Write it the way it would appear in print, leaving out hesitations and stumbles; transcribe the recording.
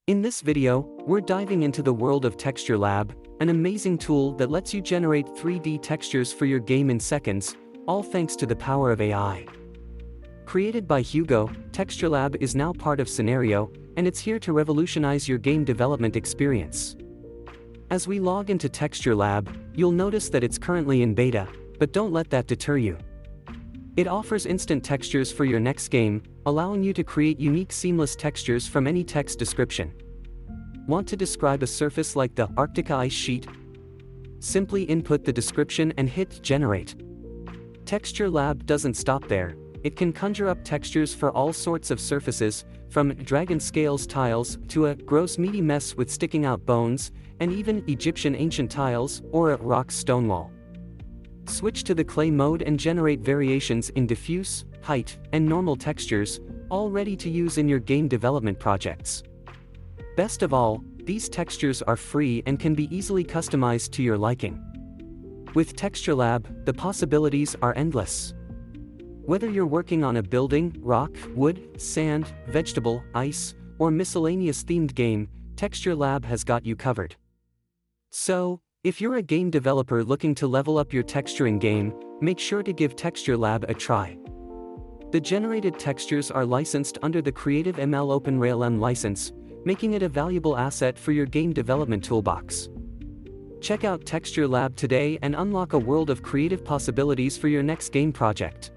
In this video, we're diving into the world of Texture Lab, an amazing tool that lets you generate 3D textures for your game in seconds, all thanks to the power of AI. Created by Hugo, Texture Lab is now part of Scenario, and it's here to revolutionize your game development experience. As we log into Texture Lab, you'll notice that it's currently in beta, but don't let that deter you. It offers instant textures for your next game, allowing you to create unique seamless textures from any text description. Want to describe a surface like the Arctica ice sheet? Simply input the description and hit Generate. Texture Lab doesn't stop there. It can conjure up textures for all sorts of surfaces, from dragon scales tiles to a gross meaty mess with sticking out bones, and even Egyptian ancient tiles or a rock stone wall. Switch to the clay mode and generate variations in diffuse, height, and normal textures, all ready to use in your game development projects. Best of all, these textures are free and can be easily customized to your liking. With Texture Lab, the possibilities are endless. Whether you're working on a building, rock, wood, sand, vegetable, ice, or miscellaneous themed game, Texture Lab has got you covered. So, if you're a game developer looking to level up your texturing game, make sure to give Texture Lab a try. The generated textures are licensed under the Creative ML OpenRailM license, making it a valuable asset for your game development toolbox. Check out Texture Lab today and unlock a world of creative possibilities for your next game project.